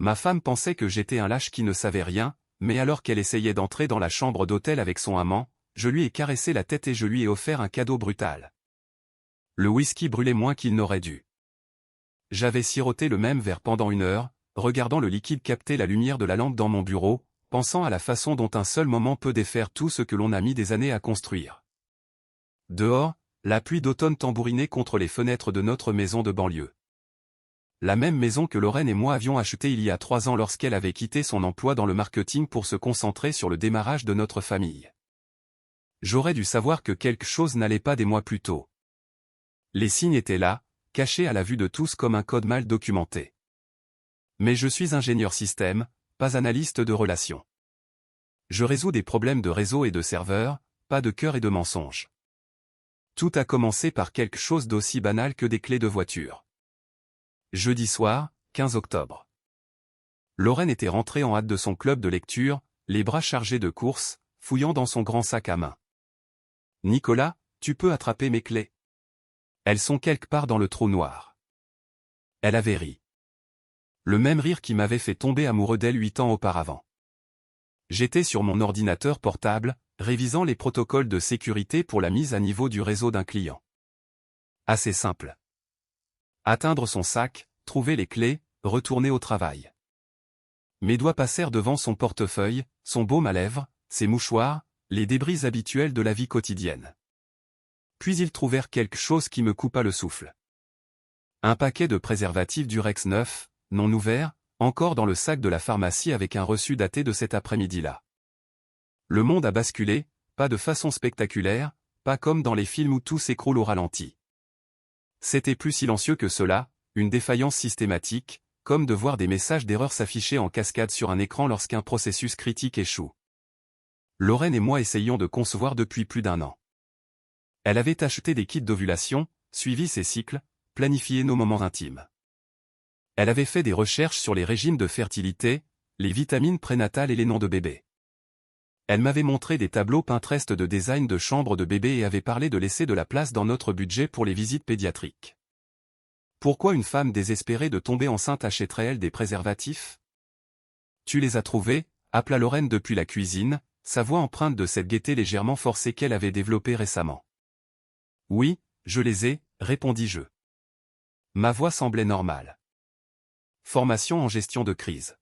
Ma femme pensait que j'étais un lâche qui ne savait rien, mais alors qu'elle essayait d'entrer dans la chambre d'hôtel avec son amant, je lui ai caressé la tête et je lui ai offert un cadeau brutal. Le whisky brûlait moins qu'il n'aurait dû. J'avais siroté le même verre pendant 1 heure, regardant le liquide capter la lumière de la lampe dans mon bureau, pensant à la façon dont un seul moment peut défaire tout ce que l'on a mis des années à construire. Dehors, la pluie d'automne tambourinait contre les fenêtres de notre maison de banlieue. La même maison que Lorraine et moi avions achetée il y a 3 ans lorsqu'elle avait quitté son emploi dans le marketing pour se concentrer sur le démarrage de notre famille. J'aurais dû savoir que quelque chose n'allait pas des mois plus tôt. Les signes étaient là, cachés à la vue de tous comme un code mal documenté. Mais je suis ingénieur système, pas analyste de relations. Je résous des problèmes de réseau et de serveur, pas de cœur et de mensonges. Tout a commencé par quelque chose d'aussi banal que des clés de voiture. Jeudi soir, 15 octobre. Lorraine était rentrée en hâte de son club de lecture, les bras chargés de courses, fouillant dans son grand sac à main. « Nicolas, tu peux attraper mes clés. Elles sont quelque part dans le trou noir. » Elle avait ri. Le même rire qui m'avait fait tomber amoureux d'elle 8 ans auparavant. J'étais sur mon ordinateur portable, révisant les protocoles de sécurité pour la mise à niveau du réseau d'un client. Assez simple. Atteindre son sac, trouver les clés, retourner au travail. Mes doigts passèrent devant son portefeuille, son baume à lèvres, ses mouchoirs, les débris habituels de la vie quotidienne. Puis ils trouvèrent quelque chose qui me coupa le souffle. Un paquet de préservatifs Durex neuf, non ouvert, encore dans le sac de la pharmacie avec un reçu daté de cet après-midi-là. Le monde a basculé, pas de façon spectaculaire, pas comme dans les films où tout s'écroule au ralenti. C'était plus silencieux que cela, une défaillance systématique, comme de voir des messages d'erreur s'afficher en cascade sur un écran lorsqu'un processus critique échoue. Lorraine et moi essayions de concevoir depuis plus d'1 an. Elle avait acheté des kits d'ovulation, suivi ses cycles, planifié nos moments intimes. Elle avait fait des recherches sur les régimes de fertilité, les vitamines prénatales et les noms de bébés. Elle m'avait montré des tableaux Pinterest de design de chambres de bébés et avait parlé de laisser de la place dans notre budget pour les visites pédiatriques. Pourquoi une femme désespérée de tomber enceinte achèterait-elle des préservatifs? Tu les as trouvés, appela Lorraine depuis la cuisine, sa voix empreinte de cette gaieté légèrement forcée qu'elle avait développée récemment. Oui, je les ai, répondis-je. Ma voix semblait normale. Formation en gestion de crise.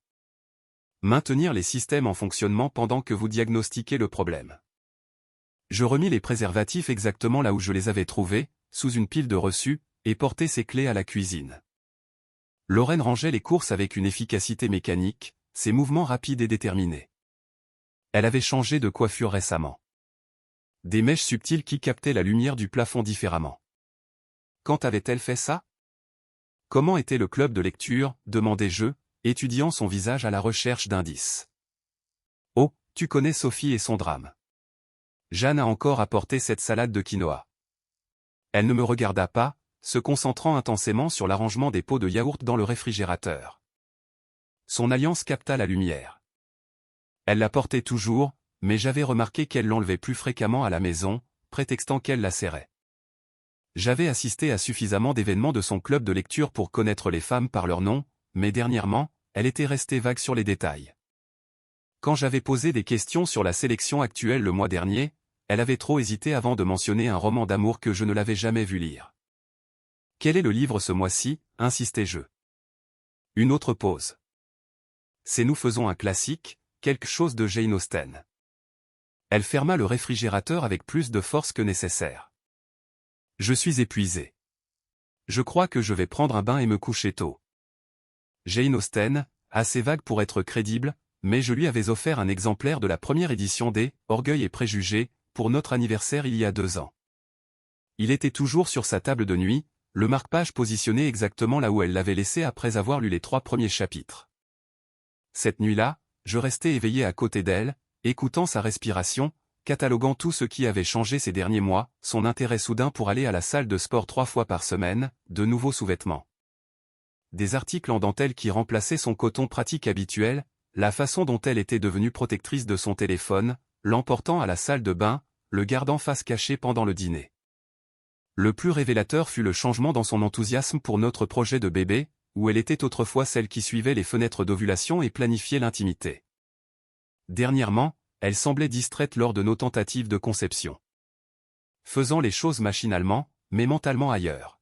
Maintenir les systèmes en fonctionnement pendant que vous diagnostiquez le problème. Je remis les préservatifs exactement là où je les avais trouvés, sous une pile de reçus, et portai ses clés à la cuisine. Lorraine rangeait les courses avec une efficacité mécanique, ses mouvements rapides et déterminés. Elle avait changé de coiffure récemment. Des mèches subtiles qui captaient la lumière du plafond différemment. Quand avait-elle fait ça? Comment était le club de lecture, demandai-je, étudiant son visage à la recherche d'indices. Oh, tu connais Sophie et son drame. Jeanne a encore apporté cette salade de quinoa. Elle ne me regarda pas, se concentrant intensément sur l'arrangement des pots de yaourt dans le réfrigérateur. Son alliance capta la lumière. Elle la portait toujours, mais j'avais remarqué qu'elle l'enlevait plus fréquemment à la maison, prétextant qu'elle la serrait. J'avais assisté à suffisamment d'événements de son club de lecture pour connaître les femmes par leur nom, mais dernièrement, elle était restée vague sur les détails. Quand j'avais posé des questions sur la sélection actuelle le mois dernier, elle avait trop hésité avant de mentionner un roman d'amour que je ne l'avais jamais vu lire. Quel est le livre ce mois-ci, insistai-je. Une autre pause. C'est Nous faisons un classique, quelque chose de Jane Austen. Elle ferma le réfrigérateur avec plus de force que nécessaire. Je suis épuisé. Je crois que je vais prendre un bain et me coucher tôt. Jane Austen, assez vague pour être crédible, mais je lui avais offert un exemplaire de la première édition des Orgueil et Préjugés, pour notre anniversaire il y a 2 ans. Il était toujours sur sa table de nuit, le marque-page positionné exactement là où elle l'avait laissé après avoir lu les 3 premiers chapitres. Cette nuit-là, je restais éveillé à côté d'elle, écoutant sa respiration, cataloguant tout ce qui avait changé ces derniers mois, son intérêt soudain pour aller à la salle de sport 3 fois par semaine, de nouveaux sous-vêtements. Des articles en dentelle qui remplaçaient son coton pratique habituel, la façon dont elle était devenue protectrice de son téléphone, l'emportant à la salle de bain, le gardant face cachée pendant le dîner. Le plus révélateur fut le changement dans son enthousiasme pour notre projet de bébé, où elle était autrefois celle qui suivait les fenêtres d'ovulation et planifiait l'intimité. Dernièrement, elle semblait distraite lors de nos tentatives de conception. Faisant les choses machinalement, mais mentalement ailleurs.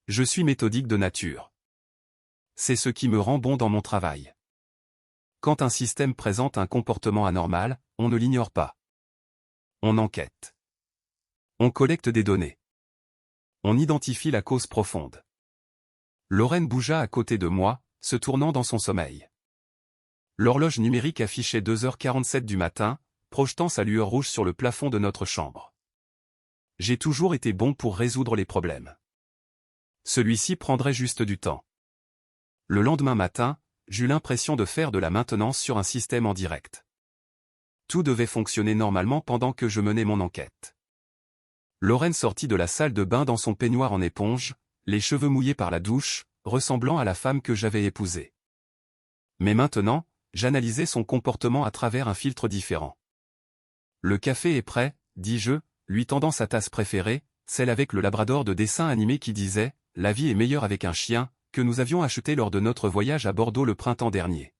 Je suis méthodique de nature. C'est ce qui me rend bon dans mon travail. Quand un système présente un comportement anormal, on ne l'ignore pas. On enquête. On collecte des données. On identifie la cause profonde. Lorraine bougea à côté de moi, se tournant dans son sommeil. L'horloge numérique affichait 2h47 du matin, projetant sa lueur rouge sur le plafond de notre chambre. J'ai toujours été bon pour résoudre les problèmes. Celui-ci prendrait juste du temps. Le lendemain matin, j'eus l'impression de faire de la maintenance sur un système en direct. Tout devait fonctionner normalement pendant que je menais mon enquête. Lorraine sortit de la salle de bain dans son peignoir en éponge, les cheveux mouillés par la douche, ressemblant à la femme que j'avais épousée. Mais maintenant, j'analysais son comportement à travers un filtre différent. Le café est prêt, dis-je, lui tendant sa tasse préférée, celle avec le labrador de dessin animé qui disait « La vie est meilleure avec un chien », que nous avions acheté lors de notre voyage à Bordeaux le printemps dernier.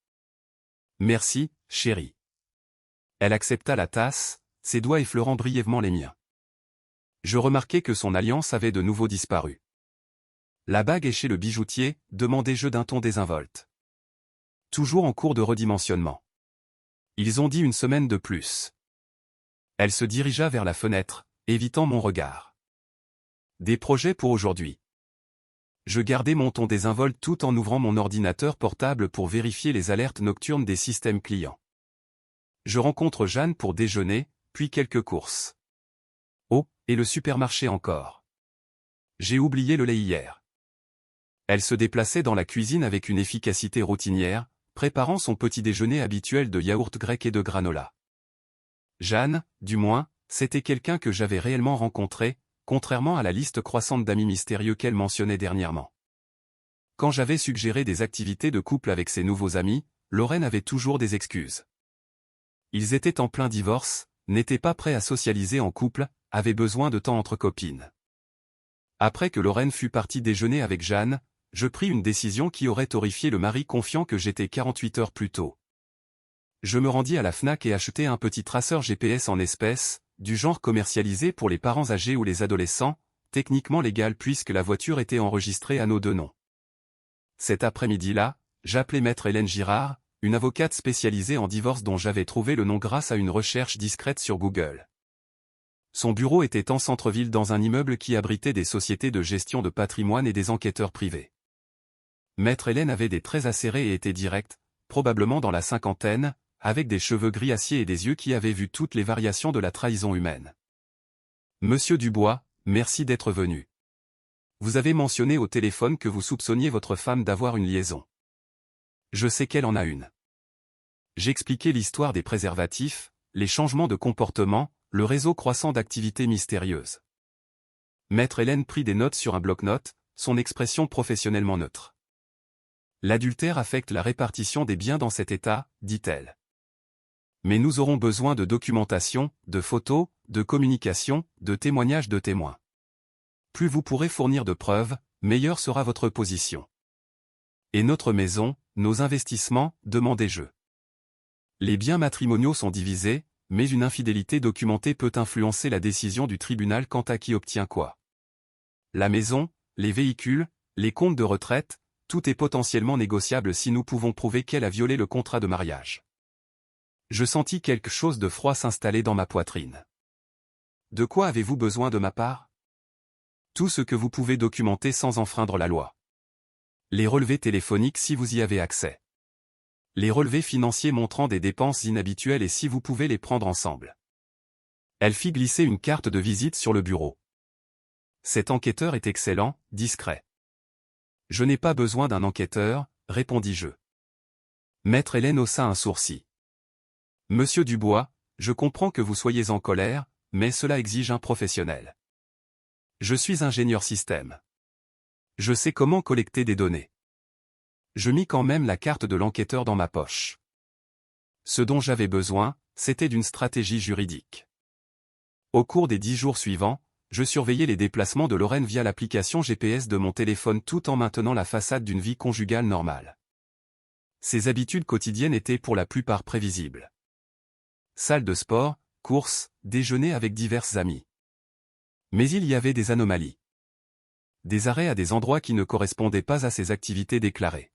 Merci, chérie. Elle accepta la tasse, ses doigts effleurant brièvement les miens. Je remarquai que son alliance avait de nouveau disparu. La bague est chez le bijoutier, demandai-je d'un ton désinvolte. Toujours en cours de redimensionnement. Ils ont dit une semaine de plus. Elle se dirigea vers la fenêtre, évitant mon regard. Des projets pour aujourd'hui. Je gardai mon ton désinvolte tout en ouvrant mon ordinateur portable pour vérifier les alertes nocturnes des systèmes clients. Je rencontre Jeanne pour déjeuner, puis quelques courses. Oh, et le supermarché encore. J'ai oublié le lait hier. Elle se déplaçait dans la cuisine avec une efficacité routinière, préparant son petit déjeuner habituel de yaourt grec et de granola. Jeanne, du moins, c'était quelqu'un que j'avais réellement rencontré, contrairement à la liste croissante d'amis mystérieux qu'elle mentionnait dernièrement. Quand j'avais suggéré des activités de couple avec ses nouveaux amis, Lorraine avait toujours des excuses. Ils étaient en plein divorce, n'étaient pas prêts à socialiser en couple, avaient besoin de temps entre copines. Après que Lorraine fut partie déjeuner avec Jeanne, je pris une décision qui aurait horrifié le mari confiant que j'étais 48 heures plus tôt. Je me rendis à la Fnac et achetai un petit traceur GPS en espèces, du genre commercialisé pour les parents âgés ou les adolescents, techniquement légal puisque la voiture était enregistrée à nos deux noms. Cet après-midi-là, j'appelai maître Hélène Girard, une avocate spécialisée en divorce dont j'avais trouvé le nom grâce à une recherche discrète sur Google. Son bureau était en centre-ville dans un immeuble qui abritait des sociétés de gestion de patrimoine et des enquêteurs privés. Maître Hélène avait des traits acérés et était directe, probablement dans la cinquantaine, avec des cheveux gris acier et des yeux qui avaient vu toutes les variations de la trahison humaine. Monsieur Dubois, merci d'être venu. Vous avez mentionné au téléphone que vous soupçonniez votre femme d'avoir une liaison. Je sais qu'elle en a une. J'expliquai l'histoire des préservatifs, les changements de comportement, le réseau croissant d'activités mystérieuses. Maître Hélène prit des notes sur un bloc-notes, son expression professionnellement neutre. L'adultère affecte la répartition des biens dans cet état, dit-elle. Mais nous aurons besoin de documentation, de photos, de communication, de témoignages de témoins. Plus vous pourrez fournir de preuves, meilleure sera votre position. Et notre maison, nos investissements, demandai-je. Les biens matrimoniaux sont divisés, mais une infidélité documentée peut influencer la décision du tribunal quant à qui obtient quoi. La maison, les véhicules, les comptes de retraite, tout est potentiellement négociable si nous pouvons prouver qu'elle a violé le contrat de mariage. Je sentis quelque chose de froid s'installer dans ma poitrine. De quoi avez-vous besoin de ma part? Tout ce que vous pouvez documenter sans enfreindre la loi. Les relevés téléphoniques si vous y avez accès. Les relevés financiers montrant des dépenses inhabituelles et si vous pouvez les prendre ensemble. Elle fit glisser une carte de visite sur le bureau. Cet enquêteur est excellent, discret. Je n'ai pas besoin d'un enquêteur, répondis-je. Maître Hélène haussa un sourcil. Monsieur Dubois, je comprends que vous soyez en colère, mais cela exige un professionnel. Je suis ingénieur système. Je sais comment collecter des données. Je mis quand même la carte de l'enquêteur dans ma poche. Ce dont j'avais besoin, c'était d'une stratégie juridique. Au cours des 10 jours suivants, je surveillais les déplacements de Lorraine via l'application GPS de mon téléphone tout en maintenant la façade d'une vie conjugale normale. Ses habitudes quotidiennes étaient pour la plupart prévisibles. Salle de sport, courses, déjeuner avec divers amis. Mais il y avait des anomalies. Des arrêts à des endroits qui ne correspondaient pas à ses activités déclarées.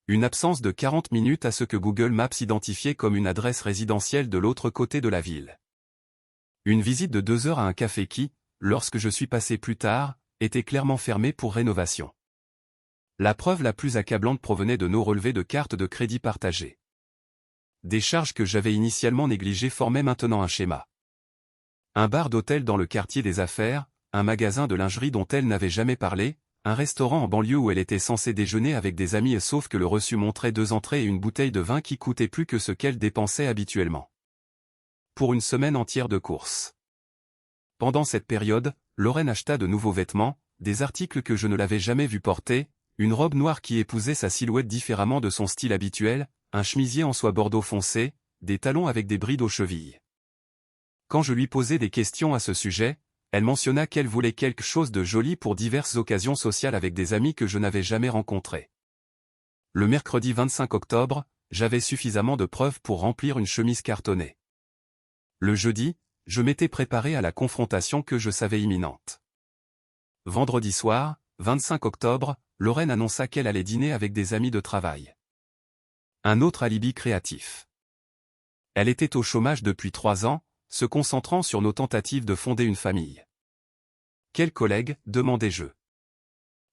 Une absence de 40 minutes à ce que Google Maps identifiait comme une adresse résidentielle de l'autre côté de la ville. Une visite de 2 heures à un café qui, lorsque je suis passé plus tard, était clairement fermé pour rénovation. La preuve la plus accablante provenait de nos relevés de cartes de crédit partagées. Des charges que j'avais initialement négligées formaient maintenant un schéma. Un bar d'hôtel dans le quartier des affaires, un magasin de lingerie dont elle n'avait jamais parlé, un restaurant en banlieue où elle était censée déjeuner avec des amis sauf que le reçu montrait 2 entrées et une bouteille de vin qui coûtait plus que ce qu'elle dépensait habituellement. Pour une semaine entière de courses. Pendant cette période, Lorraine acheta de nouveaux vêtements, des articles que je ne l'avais jamais vu porter, une robe noire qui épousait sa silhouette différemment de son style habituel, un chemisier en soie bordeaux foncé, des talons avec des brides aux chevilles. Quand je lui posai des questions à ce sujet, elle mentionna qu'elle voulait quelque chose de joli pour diverses occasions sociales avec des amis que je n'avais jamais rencontrés. Le mercredi 25 octobre, j'avais suffisamment de preuves pour remplir une chemise cartonnée. Le jeudi, je m'étais préparé à la confrontation que je savais imminente. Vendredi soir, 25 octobre, Lorraine annonça qu'elle allait dîner avec des amis de travail. Un autre alibi créatif. Elle était au chômage depuis 3 ans, se concentrant sur nos tentatives de fonder une famille. Quels collègues, demandai-je.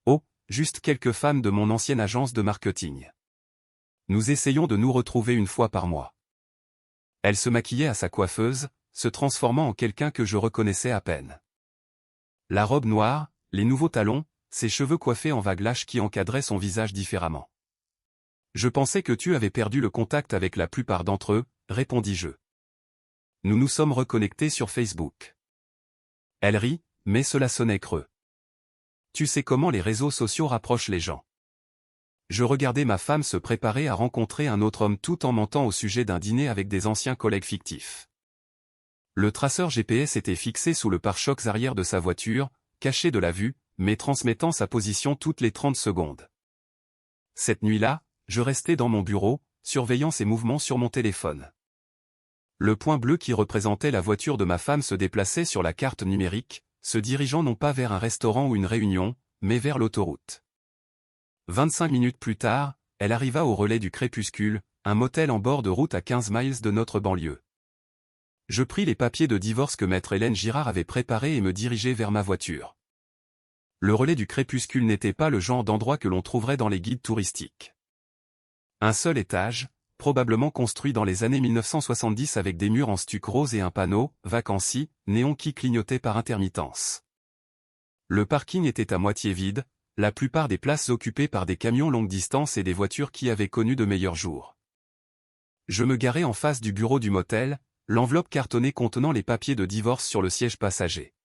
Oh, juste quelques femmes de mon ancienne agence de marketing. Nous essayons de nous retrouver une fois par mois. Elle se maquillait à sa coiffeuse, se transformant en quelqu'un que je reconnaissais à peine. La robe noire, les nouveaux talons, ses cheveux coiffés en vagues lâches qui encadraient son visage différemment. Je pensais que tu avais perdu le contact avec la plupart d'entre eux, répondis-je. Nous nous sommes reconnectés sur Facebook. Elle rit, mais cela sonnait creux. Tu sais comment les réseaux sociaux rapprochent les gens. Je regardais ma femme se préparer à rencontrer un autre homme tout en mentant au sujet d'un dîner avec des anciens collègues fictifs. Le traceur GPS était fixé sous le pare-chocs arrière de sa voiture, caché de la vue, mais transmettant sa position toutes les 30 secondes. Cette nuit-là, je restais dans mon bureau, surveillant ses mouvements sur mon téléphone. Le point bleu qui représentait la voiture de ma femme se déplaçait sur la carte numérique, se dirigeant non pas vers un restaurant ou une réunion, mais vers l'autoroute. 25 minutes plus tard, elle arriva au relais du Crépuscule, un motel en bord de route à 15 miles de notre banlieue. Je pris les papiers de divorce que maître Hélène Girard avait préparés et me dirigeai vers ma voiture. Le relais du Crépuscule n'était pas le genre d'endroit que l'on trouverait dans les guides touristiques. Un seul étage, probablement construit dans les années 1970 avec des murs en stuc rose et un panneau, vacancy, néon qui clignotait par intermittence. Le parking était à moitié vide, la plupart des places occupées par des camions longue distance et des voitures qui avaient connu de meilleurs jours. Je me garai en face du bureau du motel, l'enveloppe cartonnée contenant les papiers de divorce sur le siège passager.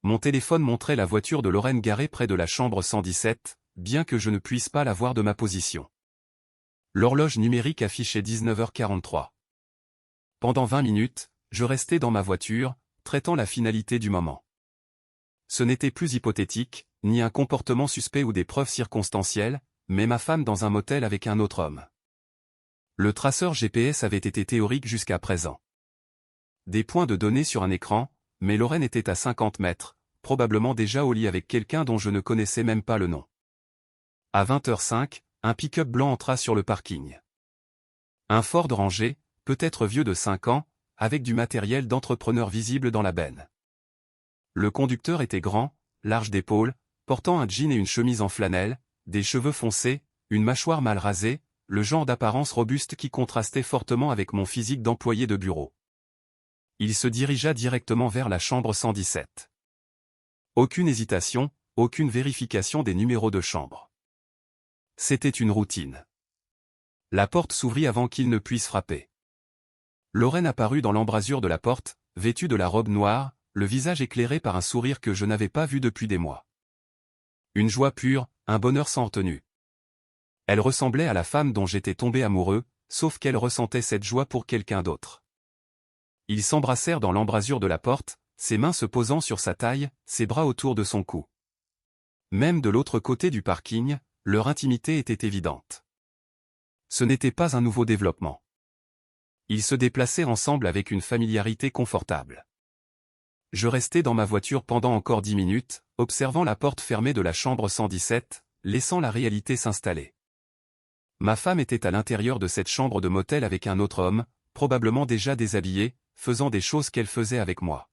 Mon téléphone montrait la voiture de Lorraine garée près de la chambre 117, bien que je ne puisse pas la voir de ma position. L'horloge numérique affichait 19h43. Pendant 20 minutes, je restais dans ma voiture, traitant la finalité du moment. Ce n'était plus hypothétique, ni un comportement suspect ou des preuves circonstancielles, mais ma femme dans un motel avec un autre homme. Le traceur GPS avait été théorique jusqu'à présent. Des points de données sur un écran, mais Lorraine était à 50 mètres, probablement déjà au lit avec quelqu'un dont je ne connaissais même pas le nom. À 20h05, un pick-up blanc entra sur le parking. Un Ford Ranger, peut-être vieux de 5 ans, avec du matériel d'entrepreneur visible dans la benne. Le conducteur était grand, large d'épaules, portant un jean et une chemise en flanelle, des cheveux foncés, une mâchoire mal rasée, le genre d'apparence robuste qui contrastait fortement avec mon physique d'employé de bureau. Il se dirigea directement vers la chambre 117. Aucune hésitation, aucune vérification des numéros de chambre. C'était une routine. La porte s'ouvrit avant qu'il ne puisse frapper. Lorraine apparut dans l'embrasure de la porte, vêtue de la robe noire, le visage éclairé par un sourire que je n'avais pas vu depuis des mois. Une joie pure, un bonheur sans retenue. Elle ressemblait à la femme dont j'étais tombé amoureux, sauf qu'elle ressentait cette joie pour quelqu'un d'autre. Ils s'embrassèrent dans l'embrasure de la porte, ses mains se posant sur sa taille, ses bras autour de son cou. Même de l'autre côté du parking, leur intimité était évidente. Ce n'était pas un nouveau développement. Ils se déplaçaient ensemble avec une familiarité confortable. Je restai dans ma voiture pendant encore 10 minutes, observant la porte fermée de la chambre 117, laissant la réalité s'installer. Ma femme était à l'intérieur de cette chambre de motel avec un autre homme, probablement déjà déshabillé, faisant des choses qu'elle faisait avec moi.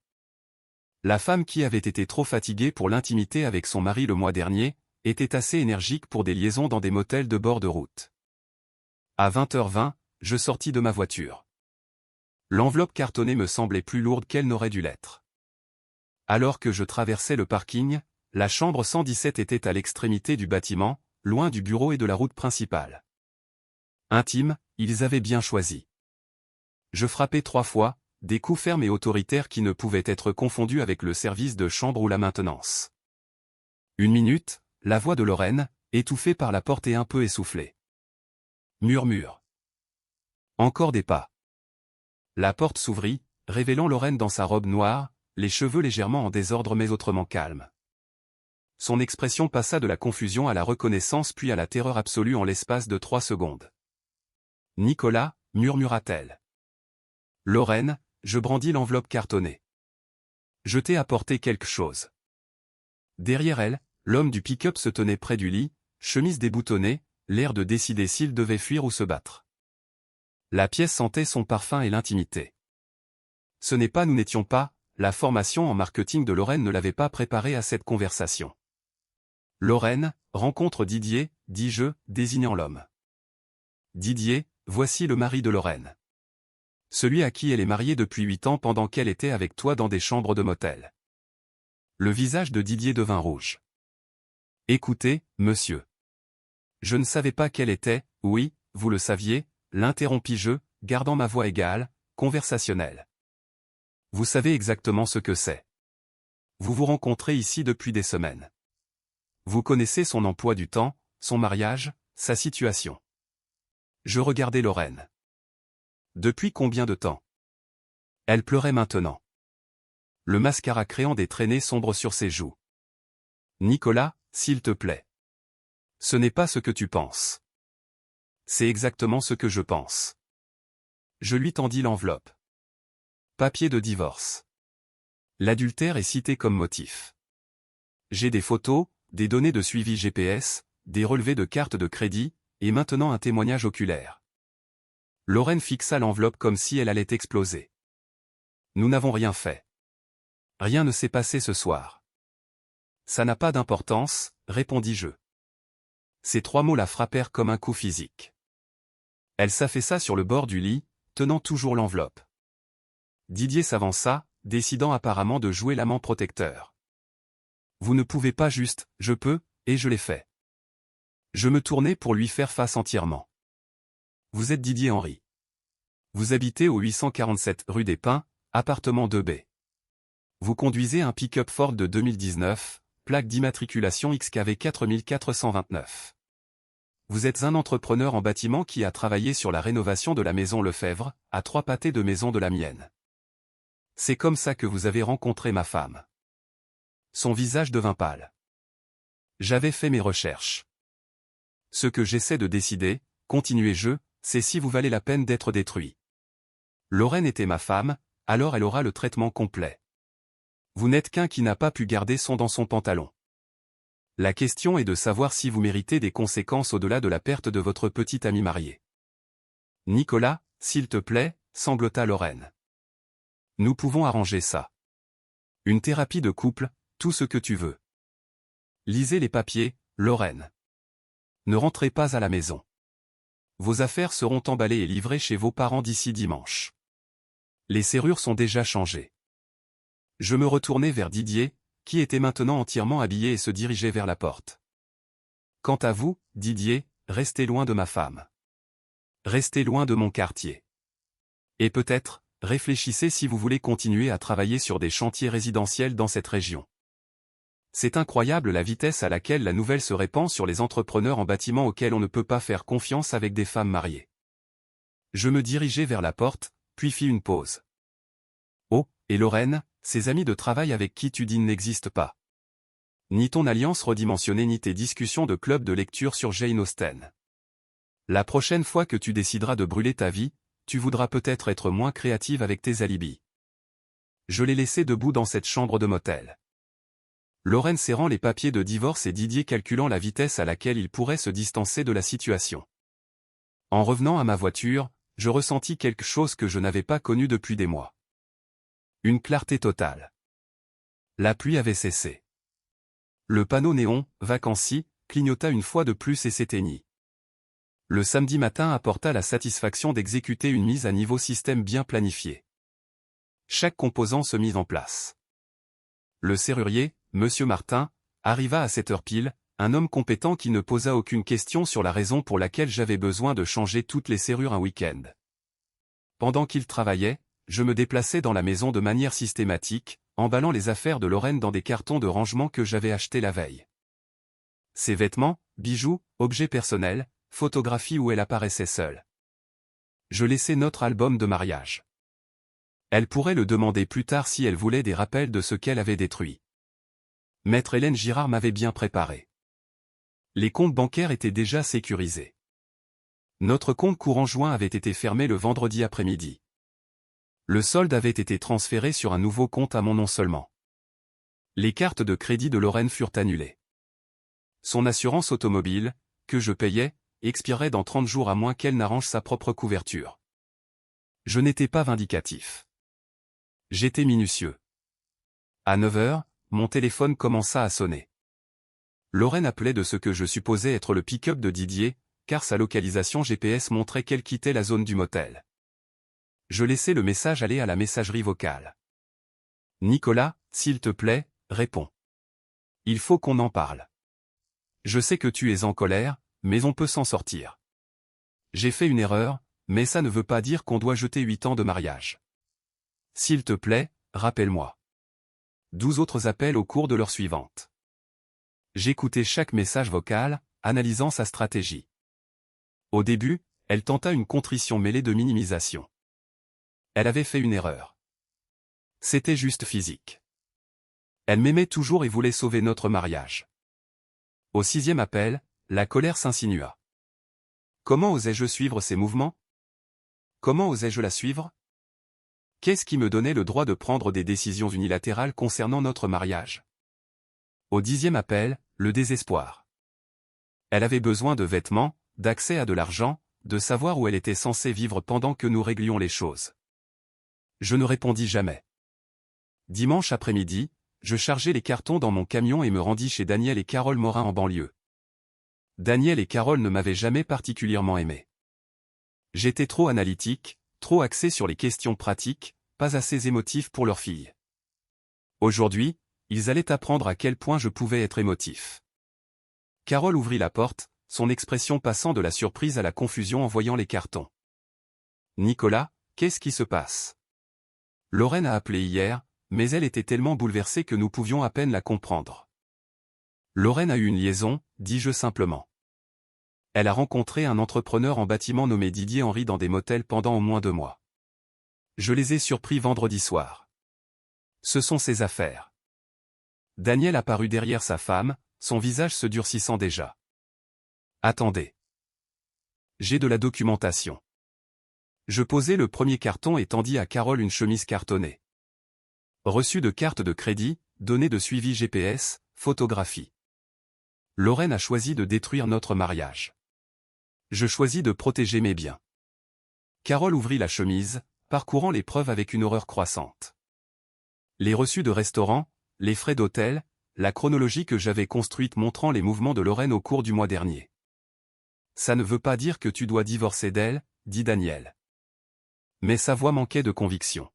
La femme qui avait été trop fatiguée pour l'intimité avec son mari le mois dernier, était assez énergique pour des liaisons dans des motels de bord de route. À 20h20, je sortis de ma voiture. L'enveloppe cartonnée me semblait plus lourde qu'elle n'aurait dû l'être. Alors que je traversais le parking, la chambre 117 était à l'extrémité du bâtiment, loin du bureau et de la route principale. Intime, ils avaient bien choisi. Je frappai 3 fois, des coups fermes et autoritaires qui ne pouvaient être confondus avec le service de chambre ou la maintenance. 1 minute, la voix de Lorraine, étouffée par la porte et un peu essoufflée. Murmure. Encore des pas. La porte s'ouvrit, révélant Lorraine dans sa robe noire, les cheveux légèrement en désordre mais autrement calmes. Son expression passa de la confusion à la reconnaissance puis à la terreur absolue en l'espace de 3 secondes. « Nicolas » murmura-t-elle. « Lorraine » je brandis l'enveloppe cartonnée. « Je t'ai apporté quelque chose. » Derrière elle, l'homme du pick-up se tenait près du lit, chemise déboutonnée, l'air de décider s'il devait fuir ou se battre. La pièce sentait son parfum et l'intimité. Ce n'est pas nous n'étions pas, la formation en marketing de Lorraine ne l'avait pas préparée à cette conversation. Lorraine, rencontre Didier, dis-je, désignant l'homme. Didier, voici le mari de Lorraine. Celui à qui elle est mariée depuis 8 ans pendant qu'elle était avec toi dans des chambres de motel. Le visage de Didier devint rouge. Écoutez, monsieur. Je ne savais pas quelle était, oui, vous le saviez, l'interrompis-je, gardant ma voix égale, conversationnelle. Vous savez exactement ce que c'est. Vous vous rencontrez ici depuis des semaines. Vous connaissez son emploi du temps, son mariage, sa situation. Je regardais Lorraine. Depuis combien de temps? Elle pleurait maintenant. Le mascara créant des traînées sombres sur ses joues. Nicolas, s'il te plaît. Ce n'est pas ce que tu penses. C'est exactement ce que je pense. Je lui tendis l'enveloppe. Papier de divorce. L'adultère est cité comme motif. J'ai des photos, des données de suivi GPS, des relevés de carte de crédit, et maintenant un témoignage oculaire. Lorraine fixa l'enveloppe comme si elle allait exploser. Nous n'avons rien fait. Rien ne s'est passé ce soir. Ça n'a pas d'importance, répondis-je. Ces 3 mots la frappèrent comme un coup physique. Elle s'affaissa sur le bord du lit, tenant toujours l'enveloppe. Didier s'avança, décidant apparemment de jouer l'amant protecteur. Vous ne pouvez pas juste, je peux, et je l'ai fait. Je me tournai pour lui faire face entièrement. Vous êtes Didier Henry. Vous habitez au 847 rue des Pins, appartement 2B. Vous conduisez un pick-up Ford de 2019, plaque d'immatriculation XKV 4429. Vous êtes un entrepreneur en bâtiment qui a travaillé sur la rénovation de la maison Lefebvre, à 3 pâtés de maison de la mienne. C'est comme ça que vous avez rencontré ma femme. Son visage devint pâle. J'avais fait mes recherches. Ce que j'essaie de décider, continuai-je, c'est si vous valez la peine d'être détruit. Lorraine était ma femme, alors elle aura le traitement complet. Vous n'êtes qu'un qui n'a pas pu garder son dans son pantalon. La question est de savoir si vous méritez des conséquences au-delà de la perte de votre petite amie mariée. Nicolas, s'il te plaît, sanglota Lorraine. Nous pouvons arranger ça. Une thérapie de couple, tout ce que tu veux. Lisez les papiers, Lorraine. Ne rentrez pas à la maison. Vos affaires seront emballées et livrées chez vos parents d'ici dimanche. Les serrures sont déjà changées. Je me retournai vers Didier, qui était maintenant entièrement habillé et se dirigeait vers la porte. Quant à vous, Didier, restez loin de ma femme. Restez loin de mon quartier. Et peut-être, réfléchissez si vous voulez continuer à travailler sur des chantiers résidentiels dans cette région. C'est incroyable la vitesse à laquelle la nouvelle se répand sur les entrepreneurs en bâtiment auxquels on ne peut pas faire confiance avec des femmes mariées. Je me dirigeai vers la porte, puis fis une pause. Oh, Et Lorraine, ses amis de travail avec qui tu dînes n'existent pas. Ni ton alliance redimensionnée ni tes discussions de club de lecture sur Jane Austen. La prochaine fois que tu décideras de brûler ta vie, tu voudras peut-être être moins créative avec tes alibis. Je l'ai laissé debout dans cette chambre de motel. Lorraine serrant les papiers de divorce et Didier calculant la vitesse à laquelle il pourrait se distancer de la situation. En revenant à ma voiture, je ressentis quelque chose que je n'avais pas connu depuis des mois. Une clarté totale. La pluie avait cessé. Le panneau néon « Vacancy » clignota une fois de plus et s'éteignit. Le samedi matin apporta la satisfaction d'exécuter une mise à niveau système bien planifiée. Chaque composant se mit en place. Le serrurier, Monsieur Martin, arriva à 7 heures pile, un homme compétent qui ne posa aucune question sur la raison pour laquelle j'avais besoin de changer toutes les serrures un week-end. Pendant qu'il travaillait, je me déplaçais dans la maison de manière systématique, emballant les affaires de Lorraine dans des cartons de rangement que j'avais achetés la veille. Ses vêtements, bijoux, objets personnels, photographies où elle apparaissait seule. Je laissais notre album de mariage. Elle pourrait le demander plus tard si elle voulait des rappels de ce qu'elle avait détruit. Maître Hélène Girard m'avait bien préparé. Les comptes bancaires étaient déjà sécurisés. Notre compte courant joint avait été fermé le vendredi après-midi. Le solde avait été transféré sur un nouveau compte à mon nom seulement. Les cartes de crédit de Lorraine furent annulées. Son assurance automobile, que je payais, expirait dans 30 jours à moins qu'elle n'arrange sa propre couverture. Je n'étais pas vindicatif. J'étais minutieux. À 9 heures, mon téléphone commença à sonner. Lorraine appelait de ce que je supposais être le pick-up de Didier, car sa localisation GPS montrait qu'elle quittait la zone du motel. Je laissai le message aller à la messagerie vocale. Nicolas, s'il te plaît, réponds. Il faut qu'on en parle. Je sais que tu es en colère, mais on peut s'en sortir. J'ai fait une erreur, mais ça ne veut pas dire qu'on doit jeter 8 ans de mariage. S'il te plaît, rappelle-moi. 12 autres appels au cours de l'heure suivante. J'écoutais chaque message vocal, analysant sa stratégie. Au début, elle tenta une contrition mêlée de minimisation. Elle avait fait une erreur. C'était juste physique. Elle m'aimait toujours et voulait sauver notre mariage. Au 6e appel, la colère s'insinua. Comment osais-je suivre ses mouvements? Comment osais-je la suivre? Qu'est-ce qui me donnait le droit de prendre des décisions unilatérales concernant notre mariage? Au 10e appel, le désespoir. Elle avait besoin de vêtements, d'accès à de l'argent, de savoir où elle était censée vivre pendant que nous réglions les choses. Je ne répondis jamais. Dimanche après-midi, je chargeai les cartons dans mon camion et me rendis chez Daniel et Carole Morin en banlieue. Daniel et Carole ne m'avaient jamais particulièrement aimé. J'étais trop analytique, trop axé sur les questions pratiques, pas assez émotif pour leur fille. Aujourd'hui, ils allaient apprendre à quel point je pouvais être émotif. Carole ouvrit la porte, son expression passant de la surprise à la confusion en voyant les cartons. Nicolas, qu'est-ce qui se passe? Lorraine a appelé hier, mais elle était tellement bouleversée que nous pouvions à peine la comprendre. Lorraine a eu une liaison, dis-je simplement. Elle a rencontré un entrepreneur en bâtiment nommé Didier Henry dans des motels pendant au moins 2 mois. Je les ai surpris vendredi soir. Ce sont ses affaires. Daniel apparut derrière sa femme, son visage se durcissant déjà. Attendez. J'ai de la documentation. Je posai le premier carton et tendis à Carole une chemise cartonnée. Reçu de carte de crédit, données de suivi GPS, photographie. Lorraine a choisi de détruire notre mariage. Je choisis de protéger mes biens. Carole ouvrit la chemise, parcourant les preuves avec une horreur croissante. Les reçus de restaurant, les frais d'hôtel, la chronologie que j'avais construite montrant les mouvements de Lorraine au cours du mois dernier. Ça ne veut pas dire que tu dois divorcer d'elle, dit Daniel. Mais sa voix manquait de conviction.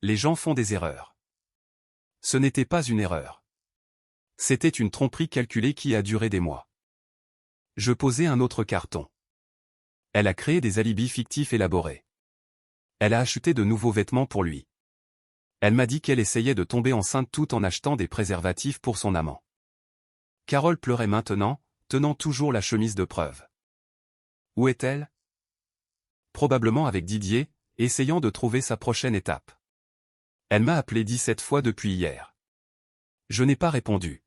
Les gens font des erreurs. Ce n'était pas une erreur. C'était une tromperie calculée qui a duré des mois. Je posai un autre carton. Elle a créé des alibis fictifs élaborés. Elle a acheté de nouveaux vêtements pour lui. Elle m'a dit qu'elle essayait de tomber enceinte tout en achetant des préservatifs pour son amant. Carole pleurait maintenant, tenant toujours la chemise de preuve. Où est-elle? Probablement avec Didier, essayant de trouver sa prochaine étape. Elle m'a appelé 17 fois depuis hier. Je n'ai pas répondu.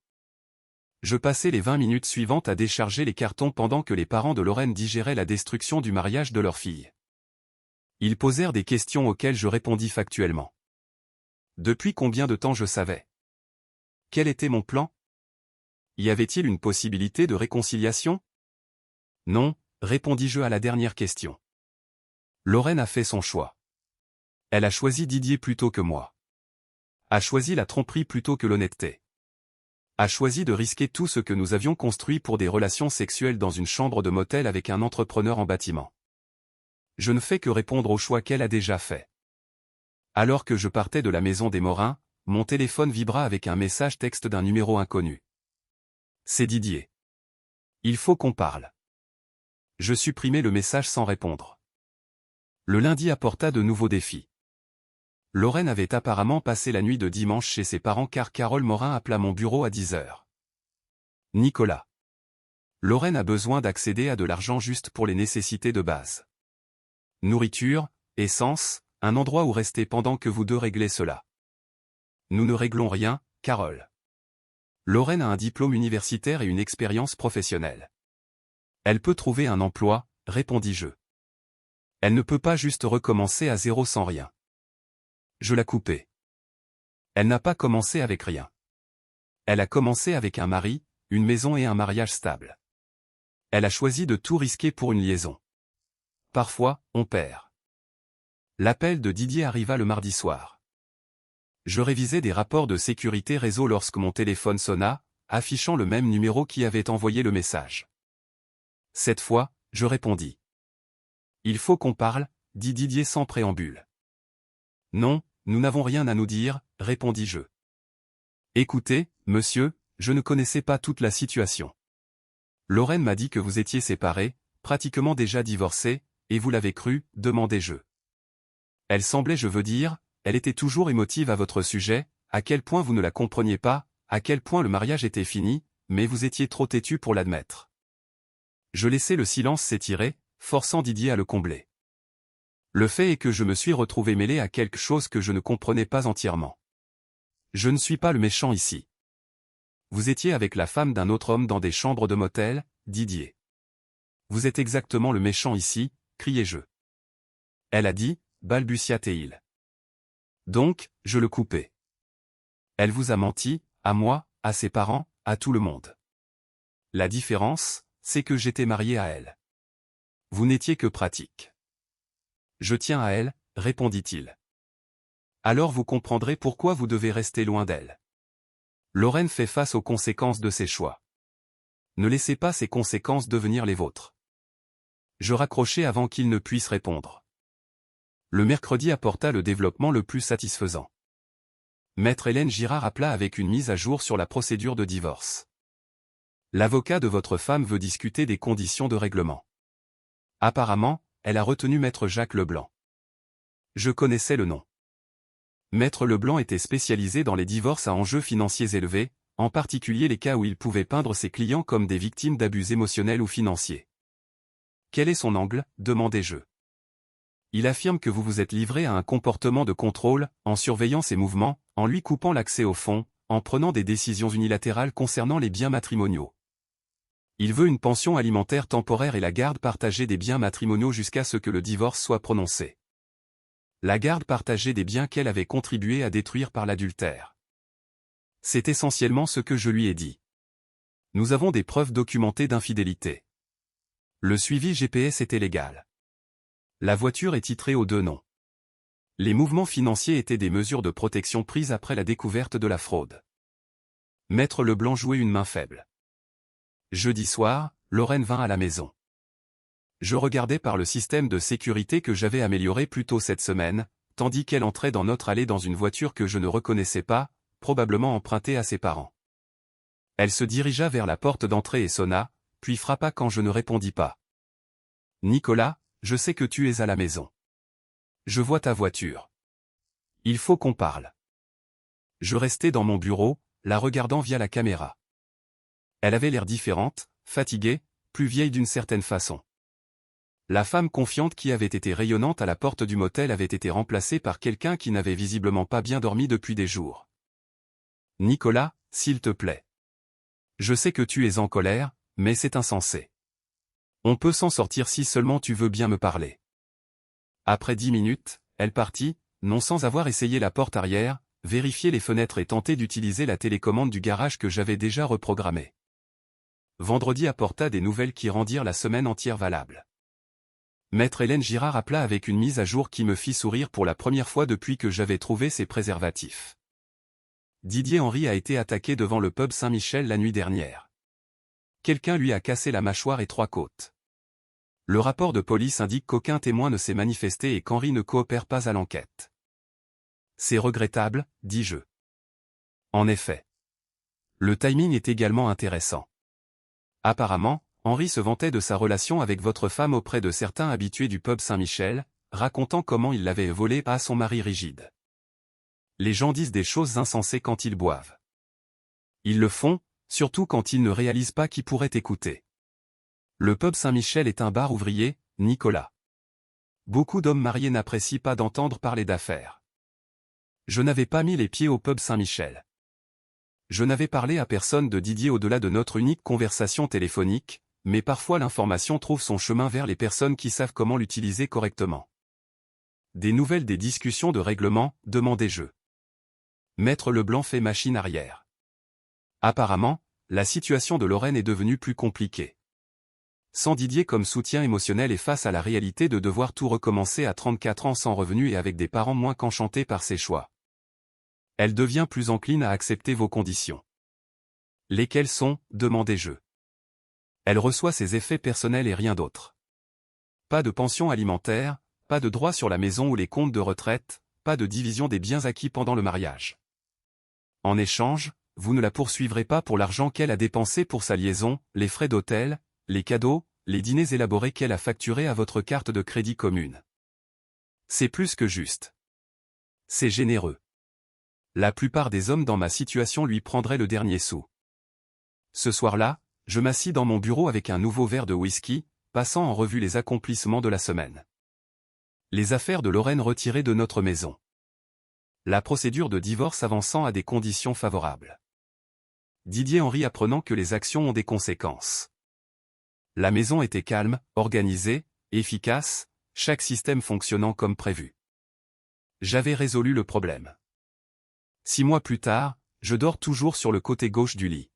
Je passais les 20 minutes suivantes à décharger les cartons pendant que les parents de Lorraine digéraient la destruction du mariage de leur fille. Ils posèrent des questions auxquelles je répondis factuellement. Depuis combien de temps je savais? Quel était mon plan? Y avait-il une possibilité de réconciliation? Non, répondis-je à la dernière question. Lorraine a fait son choix. Elle a choisi Didier plutôt que moi. A choisi la tromperie plutôt que l'honnêteté. A choisi de risquer tout ce que nous avions construit pour des relations sexuelles dans une chambre de motel avec un entrepreneur en bâtiment. Je ne fais que répondre au choix qu'elle a déjà fait. Alors que je partais de la maison des Morins, mon téléphone vibra avec un message texte d'un numéro inconnu. C'est Didier. Il faut qu'on parle. Je supprimai le message sans répondre. Le lundi apporta de nouveaux défis. Lorraine avait apparemment passé la nuit de dimanche chez ses parents car Carole Morin appela mon bureau à 10 heures. Nicolas. Lorraine a besoin d'accéder à de l'argent juste pour les nécessités de base. Nourriture, essence, un endroit où rester pendant que vous deux réglez cela. Nous ne réglons rien, Carole. Lorraine a un diplôme universitaire et une expérience professionnelle. Elle peut trouver un emploi, répondis-je. Elle ne peut pas juste recommencer à zéro sans rien. Je la coupai. Elle n'a pas commencé avec rien. Elle a commencé avec un mari, une maison et un mariage stable. Elle a choisi de tout risquer pour une liaison. Parfois, on perd. L'appel de Didier arriva le mardi soir. Je révisais des rapports de sécurité réseau lorsque mon téléphone sonna, affichant le même numéro qui avait envoyé le message. Cette fois, je répondis. Il faut qu'on parle, dit Didier sans préambule. Non, nous n'avons rien à nous dire, répondis-je. Écoutez, monsieur, je ne connaissais pas toute la situation. Lorraine m'a dit que vous étiez séparés, pratiquement déjà divorcés, et vous l'avez cru, demandai-je. Elle semblait, je veux dire, elle était toujours émotive à votre sujet, à quel point vous ne la compreniez pas, à quel point le mariage était fini, mais vous étiez trop têtu pour l'admettre. Je laissai le silence s'étirer, forçant Didier à le combler. Le fait est que je me suis retrouvé mêlé à quelque chose que je ne comprenais pas entièrement. Je ne suis pas le méchant ici. Vous étiez avec la femme d'un autre homme dans des chambres de motel, Didier. Vous êtes exactement le méchant ici, criai-je. Elle a dit, balbutia-t-il. Donc, je le coupai. Elle vous a menti, à moi, à ses parents, à tout le monde. La différence, c'est que j'étais marié à elle. Vous n'étiez que pratique. Je tiens à elle, répondit-il. Alors vous comprendrez pourquoi vous devez rester loin d'elle. Lorraine fait face aux conséquences de ses choix. Ne laissez pas ces conséquences devenir les vôtres. Je raccrochai avant qu'il ne puisse répondre. Le mercredi apporta le développement le plus satisfaisant. Maître Hélène Girard appela avec une mise à jour sur la procédure de divorce. L'avocat de votre femme veut discuter des conditions de règlement. Apparemment, elle a retenu Maître Jacques Leblanc. Je connaissais le nom. Maître Leblanc était spécialisé dans les divorces à enjeux financiers élevés, en particulier les cas où il pouvait peindre ses clients comme des victimes d'abus émotionnels ou financiers. Quel est son angle, demandai-je. Il affirme que vous vous êtes livré à un comportement de contrôle, en surveillant ses mouvements, en lui coupant l'accès aux fonds, en prenant des décisions unilatérales concernant les biens matrimoniaux. Il veut une pension alimentaire temporaire et la garde partagée des biens matrimoniaux jusqu'à ce que le divorce soit prononcé. La garde partagée des biens qu'elle avait contribué à détruire par l'adultère. C'est essentiellement ce que je lui ai dit. Nous avons des preuves documentées d'infidélité. Le suivi GPS était légal. La voiture est titrée aux deux noms. Les mouvements financiers étaient des mesures de protection prises après la découverte de la fraude. Maître Leblanc jouait une main faible. Jeudi soir, Lorraine vint à la maison. Je regardais par le système de sécurité que j'avais amélioré plus tôt cette semaine, tandis qu'elle entrait dans notre allée dans une voiture que je ne reconnaissais pas, probablement empruntée à ses parents. Elle se dirigea vers la porte d'entrée et sonna, puis frappa quand je ne répondis pas. « Nicolas, je sais que tu es à la maison. Je vois ta voiture. Il faut qu'on parle. » Je restai dans mon bureau, la regardant via la caméra. Elle avait l'air différente, fatiguée, plus vieille d'une certaine façon. La femme confiante qui avait été rayonnante à la porte du motel avait été remplacée par quelqu'un qui n'avait visiblement pas bien dormi depuis des jours. Nicolas, s'il te plaît. Je sais que tu es en colère, mais c'est insensé. On peut s'en sortir si seulement tu veux bien me parler. Après 10 minutes, elle partit, non sans avoir essayé la porte arrière, vérifié les fenêtres et tenté d'utiliser la télécommande du garage que j'avais déjà reprogrammée. Vendredi apporta des nouvelles qui rendirent la semaine entière valable. Maître Hélène Girard appela avec une mise à jour qui me fit sourire pour la première fois depuis que j'avais trouvé ses préservatifs. Didier Henry a été attaqué devant le pub Saint-Michel la nuit dernière. Quelqu'un lui a cassé la mâchoire et 3 côtes. Le rapport de police indique qu'aucun témoin ne s'est manifesté et qu'Henry ne coopère pas à l'enquête. C'est regrettable, dis-je. En effet. Le timing est également intéressant. Apparemment, Henry se vantait de sa relation avec votre femme auprès de certains habitués du pub Saint-Michel, racontant comment il l'avait volée à son mari rigide. Les gens disent des choses insensées quand ils boivent. Ils le font, surtout quand ils ne réalisent pas qui pourrait écouter. Le pub Saint-Michel est un bar ouvrier, Nicolas. Beaucoup d'hommes mariés n'apprécient pas d'entendre parler d'affaires. Je n'avais pas mis les pieds au pub Saint-Michel. Je n'avais parlé à personne de Didier au-delà de notre unique conversation téléphonique, mais parfois l'information trouve son chemin vers les personnes qui savent comment l'utiliser correctement. Des nouvelles des discussions de règlement, demandai-je. Maître Leblanc fait machine arrière. Apparemment, la situation de Lorraine est devenue plus compliquée. Sans Didier comme soutien émotionnel et face à la réalité de devoir tout recommencer à 34 ans sans revenu et avec des parents moins qu'enchantés par ses choix. Elle devient plus encline à accepter vos conditions. Lesquelles sont, demandai-je. Elle reçoit ses effets personnels et rien d'autre. Pas de pension alimentaire, pas de droit sur la maison ou les comptes de retraite, pas de division des biens acquis pendant le mariage. En échange, vous ne la poursuivrez pas pour l'argent qu'elle a dépensé pour sa liaison, les frais d'hôtel, les cadeaux, les dîners élaborés qu'elle a facturés à votre carte de crédit commune. C'est plus que juste. C'est généreux. La plupart des hommes dans ma situation lui prendraient le dernier sou. Ce soir-là, je m'assis dans mon bureau avec un nouveau verre de whisky, passant en revue les accomplissements de la semaine. Les affaires de Lorraine retirées de notre maison. La procédure de divorce avançant à des conditions favorables. Didier Henry apprenant que les actions ont des conséquences. La maison était calme, organisée, efficace, chaque système fonctionnant comme prévu. J'avais résolu le problème. 6 mois plus tard, je dors toujours sur le côté gauche du lit.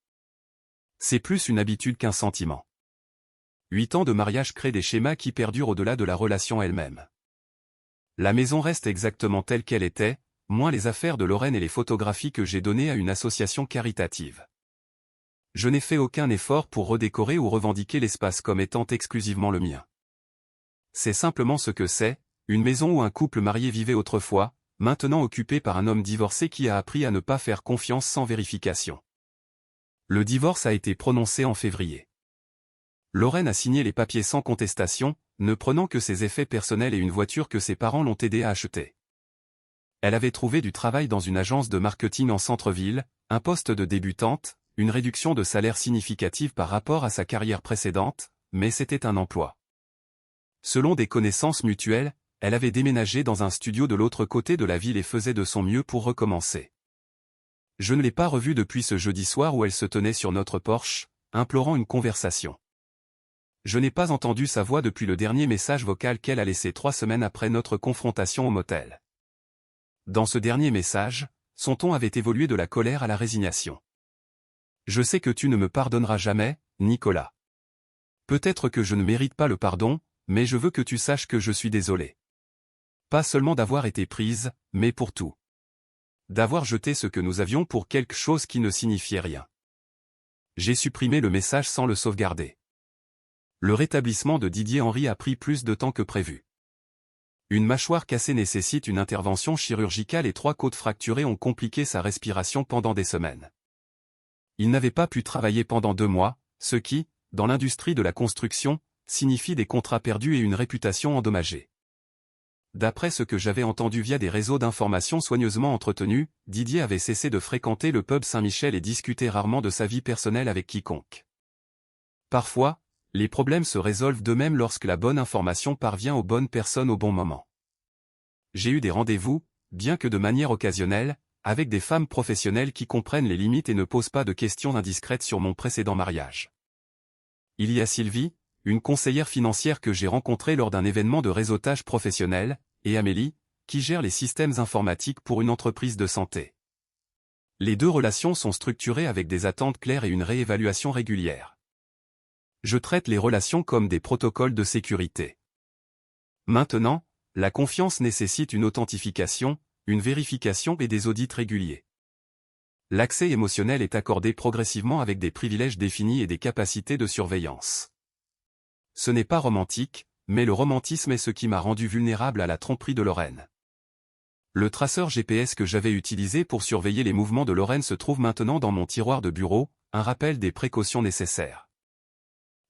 C'est plus une habitude qu'un sentiment. 8 ans de mariage créent des schémas qui perdurent au-delà de la relation elle-même. La maison reste exactement telle qu'elle était, moins les affaires de Lorraine et les photographies que j'ai données à une association caritative. Je n'ai fait aucun effort pour redécorer ou revendiquer l'espace comme étant exclusivement le mien. C'est simplement ce que c'est, une maison où un couple marié vivait autrefois, maintenant occupé par un homme divorcé qui a appris à ne pas faire confiance sans vérification. Le divorce a été prononcé en février. Lorraine a signé les papiers sans contestation, ne prenant que ses effets personnels et une voiture que ses parents l'ont aidé à acheter. Elle avait trouvé du travail dans une agence de marketing en centre-ville, un poste de débutante, une réduction de salaire significative par rapport à sa carrière précédente, mais c'était un emploi. Selon des connaissances mutuelles, elle avait déménagé dans un studio de l'autre côté de la ville et faisait de son mieux pour recommencer. Je ne l'ai pas revue depuis ce jeudi soir où elle se tenait sur notre porche, implorant une conversation. Je n'ai pas entendu sa voix depuis le dernier message vocal qu'elle a laissé 3 semaines après notre confrontation au motel. Dans ce dernier message, son ton avait évolué de la colère à la résignation. Je sais que tu ne me pardonneras jamais, Nicolas. Peut-être que je ne mérite pas le pardon, mais je veux que tu saches que je suis désolé. Pas seulement d'avoir été prise, mais pour tout. D'avoir jeté ce que nous avions pour quelque chose qui ne signifiait rien. J'ai supprimé le message sans le sauvegarder. Le rétablissement de Didier Henry a pris plus de temps que prévu. Une mâchoire cassée nécessite une intervention chirurgicale et 3 côtes fracturées ont compliqué sa respiration pendant des semaines. Il n'avait pas pu travailler pendant 2 mois, ce qui, dans l'industrie de la construction, signifie des contrats perdus et une réputation endommagée. D'après ce que j'avais entendu via des réseaux d'information soigneusement entretenus, Didier avait cessé de fréquenter le pub Saint-Michel et discutait rarement de sa vie personnelle avec quiconque. Parfois, Les problèmes se résolvent d'eux-mêmes lorsque la bonne information parvient aux bonnes personnes au bon moment. J'ai eu des rendez-vous, bien que de manière occasionnelle, avec des femmes professionnelles qui comprennent les limites et ne posent pas de questions indiscrètes sur mon précédent mariage. Il y a Sylvie, une conseillère financière que j'ai rencontrée lors d'un événement de réseautage professionnel, et Amélie, qui gère les systèmes informatiques pour une entreprise de santé. Les deux relations sont structurées avec des attentes claires et une réévaluation régulière. Je traite les relations comme des protocoles de sécurité. Maintenant, la confiance nécessite une authentification, une vérification et des audits réguliers. L'accès émotionnel est accordé progressivement avec des privilèges définis et des capacités de surveillance. Ce n'est pas romantique, mais le romantisme est ce qui m'a rendu vulnérable à la tromperie de Lorraine. Le traceur GPS que j'avais utilisé pour surveiller les mouvements de Lorraine se trouve maintenant dans mon tiroir de bureau, un rappel des précautions nécessaires.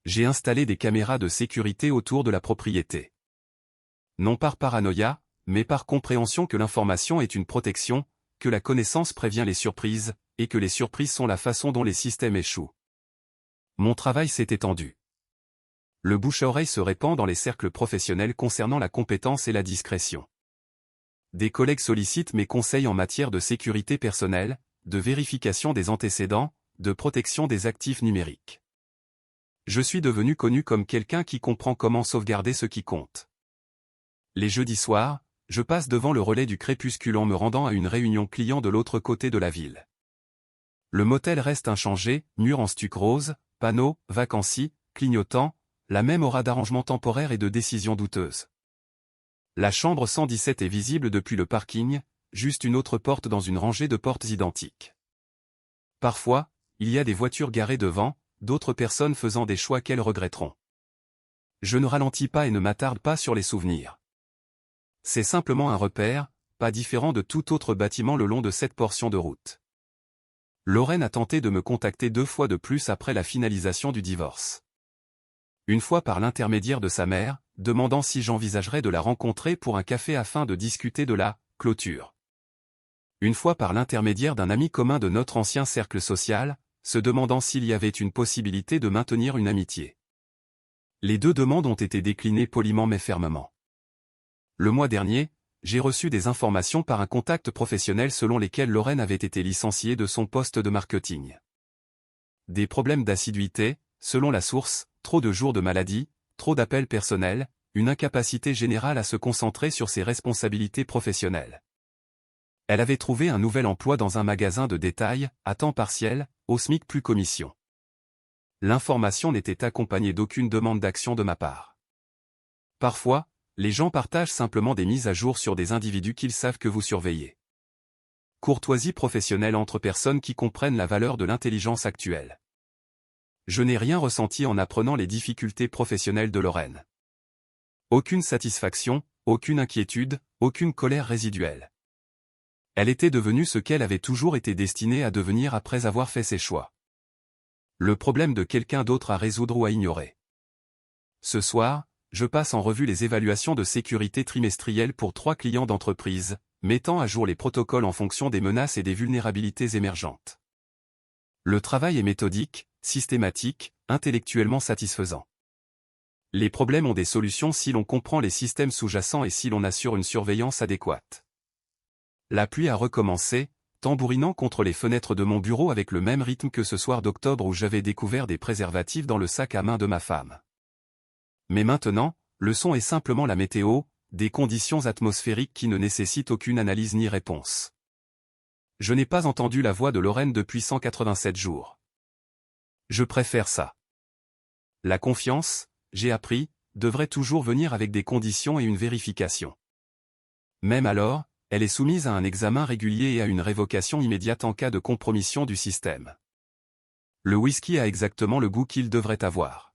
J'ai installé des caméras de sécurité autour de la propriété. Non par paranoïa, mais par compréhension que l'information est une protection, que la connaissance prévient les surprises, et que les surprises sont la façon dont les systèmes échouent. Mon travail s'est étendu. Le bouche-à-oreille se répand dans les cercles professionnels concernant la compétence et la discrétion. Des collègues sollicitent mes conseils en matière de sécurité personnelle, de vérification des antécédents, de protection des actifs numériques. Je suis devenu connu comme quelqu'un qui comprend comment sauvegarder ce qui compte. Les jeudis soirs, je passe devant le relais du crépuscule en me rendant à une réunion client de l'autre côté de la ville. Le motel reste inchangé, mur en stuc rose, panneaux, vacancy, clignotants, la même aura d'arrangement temporaire et de décision douteuse. La chambre 117 est visible depuis le parking, juste une autre porte dans une rangée de portes identiques. Parfois, il y a des voitures garées devant, d'autres personnes faisant des choix qu'elles regretteront. Je ne ralentis pas et ne m'attarde pas sur les souvenirs. C'est simplement un repère, pas différent de tout autre bâtiment le long de cette portion de route. Lorraine a tenté de me contacter 2 fois de plus après la finalisation du divorce. Une fois par l'intermédiaire de sa mère, demandant si j'envisagerais de la rencontrer pour un café afin de discuter de la clôture. Une fois par l'intermédiaire d'un ami commun de notre ancien cercle social, se demandant s'il y avait une possibilité de maintenir une amitié. Les 2 demandes ont été déclinées poliment mais fermement. Le mois dernier, j'ai reçu des informations par un contact professionnel selon lesquelles Lorraine avait été licenciée de son poste de marketing. Des problèmes d'assiduité, selon la source, trop de jours de maladie, trop d'appels personnels, une incapacité générale à se concentrer sur ses responsabilités professionnelles. Elle avait trouvé un nouvel emploi dans un magasin de détail, à temps partiel, au SMIC plus commission. L'information n'était accompagnée d'aucune demande d'action de ma part. Parfois, les gens partagent simplement des mises à jour sur des individus qu'ils savent que vous surveillez. Courtoisie professionnelle entre personnes qui comprennent la valeur de l'intelligence actuelle. Je n'ai rien ressenti en apprenant les difficultés professionnelles de Lorraine. Aucune satisfaction, aucune inquiétude, aucune colère résiduelle. Elle était devenue ce qu'elle avait toujours été destinée à devenir après avoir fait ses choix. Le problème de quelqu'un d'autre à résoudre ou à ignorer. Ce soir, je passe en revue les évaluations de sécurité trimestrielles pour 3 clients d'entreprise, mettant à jour les protocoles en fonction des menaces et des vulnérabilités émergentes. Le travail est méthodique, systématique, intellectuellement satisfaisant. Les problèmes ont des solutions si l'on comprend les systèmes sous-jacents et si l'on assure une surveillance adéquate. La pluie a recommencé, tambourinant contre les fenêtres de mon bureau avec le même rythme que ce soir d'octobre où j'avais découvert des préservatifs dans le sac à main de ma femme. Mais maintenant, le son est simplement la météo, des conditions atmosphériques qui ne nécessitent aucune analyse ni réponse. Je n'ai pas entendu la voix de Lorraine depuis 187 jours. Je préfère ça. La confiance, j'ai appris, devrait toujours venir avec des conditions et une vérification. Même alors, elle est soumise à un examen régulier et à une révocation immédiate en cas de compromission du système. Le whisky a exactement le goût qu'il devrait avoir.